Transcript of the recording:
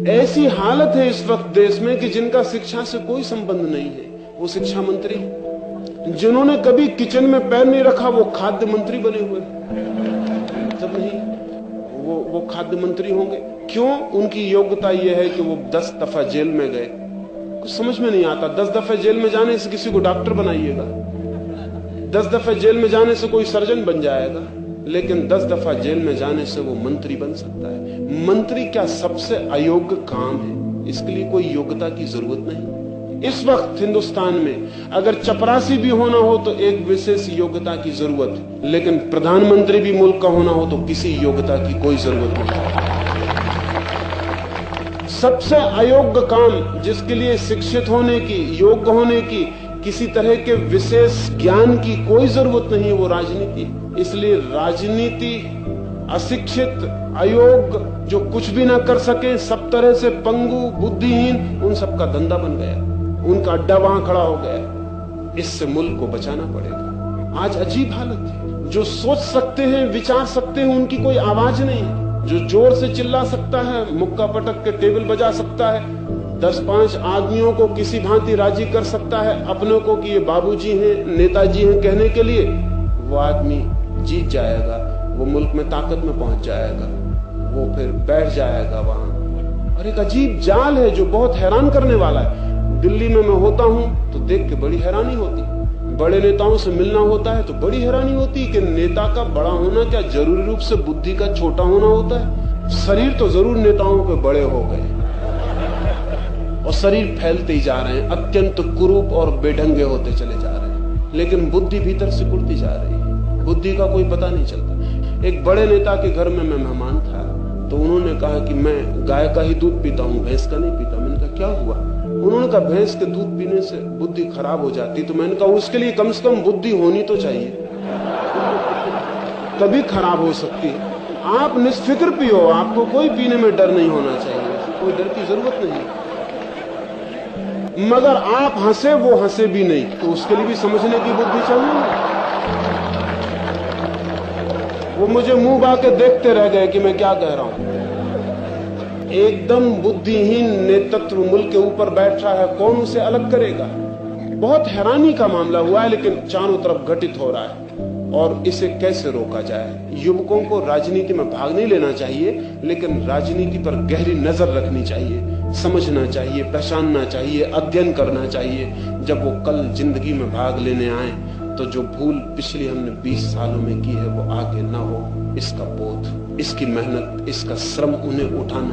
ऐसी हालत है इस वक्त देश में कि जिनका शिक्षा से कोई संबंध नहीं है वो शिक्षा मंत्री, जिन्होंने कभी किचन में पैर नहीं रखा वो खाद्य मंत्री बने हुए। जब नहीं वो खाद्य मंत्री होंगे क्यों? उनकी योग्यता यह है कि वो 10 दफा जेल में गए। कुछ समझ में नहीं आता। 10 दफे जेल में जाने से किसी को डॉक्टर बनाइएगा, 10 दफे जेल में जाने से कोई सर्जन बन जाएगा, लेकिन 10 दफा जेल में जाने से वो मंत्री बन सकता है। मंत्री क्या सबसे अयोग्य काम है? इसके लिए कोई योग्यता की जरूरत नहीं। इस वक्त हिंदुस्तान में अगर चपरासी भी होना हो तो एक विशेष योग्यता की जरूरत है, लेकिन प्रधानमंत्री भी मुल्क का होना हो तो किसी योग्यता की कोई जरूरत नहीं। सबसे अयोग्य काम जिसके लिए शिक्षित होने की, योग्य होने की, किसी तरह के विशेष ज्ञान की कोई जरूरत नहीं है, वो राजनीति। इसलिए राजनीति अशिक्षित, अयोग्य, जो कुछ भी ना कर सके, सब तरह से पंगु, बुद्धिहीन, उन सबका धंधा बन गया, उनका अड्डा वहां खड़ा हो गया। इससे मुल्क को बचाना पड़ेगा। आज अजीब हालत है। जो सोच सकते हैं, विचार सकते हैं, उनकी कोई आवाज नहीं है। जो जोर से चिल्ला सकता है, मुक्का पटक के टेबल बजा सकता है, 10-5 आदमियों को किसी भांति राजी कर सकता है अपनों को कि ये बाबूजी हैं, नेताजी हैं कहने के लिए, वो आदमी जीत जाएगा, वो मुल्क में ताकत में पहुंच जाएगा, वो फिर बैठ जाएगा वहां। और एक अजीब जाल है जो बहुत हैरान करने वाला है। दिल्ली में मैं होता हूं तो देख के बड़ी हैरानी होती। बड़े नेताओं से मिलना होता है तो बड़ी हैरानी होती कि नेता का बड़ा होना क्या जरूरी रूप से बुद्धि का छोटा होना होता है? शरीर तो जरूर नेताओं के बड़े हो गए और शरीर फैलते ही जा रहे हैं, अत्यंत कुरूप और बेढंगे होते चले जा रहे हैं, लेकिन बुद्धि भीतर सिकुड़ती जा रही है। बुद्धि का कोई पता नहीं चलता। एक बड़े नेता के घर में मैं मेहमान था तो उन्होंने कहा कि मैं गाय का ही दूध पीता हूँ, भैंस का नहीं पीता। मैंने कहा क्या हुआ? उन्होंने कहा भैंस के दूध पीने से बुद्धि खराब हो जाती। तो मैंने कहा उसके लिए कम से कम बुद्धि होनी तो चाहिए, कभी खराब हो सकती है। आप निष्फिक्र पियो, आपको कोई पीने में डर नहीं होना चाहिए, कोई डर की जरूरत नहीं। मगर आप हंसे, वो हंसे भी नहीं, तो उसके लिए भी समझने की बुद्धि चाहिए। वो मुझे मुंह बाके देखते रह गए कि मैं क्या कह रहा हूं। एकदम बुद्धिहीन नेतृत्व मुल्क के ऊपर बैठ रहा है, कौन उसे अलग करेगा? बहुत हैरानी का मामला हुआ है, लेकिन चारों तरफ घटित हो रहा है। और इसे कैसे रोका जाए? युवकों को राजनीति में भाग नहीं लेना चाहिए, लेकिन राजनीति पर गहरी नजर रखनी चाहिए, समझना चाहिए, पहचानना चाहिए, अध्ययन करना चाहिए। जब वो कल जिंदगी में भाग लेने आए तो जो भूल पिछली हमने 20 सालों में की है वो आगे ना हो, इसका बोध, इसकी मेहनत, इसका श्रम उन्हें उठाना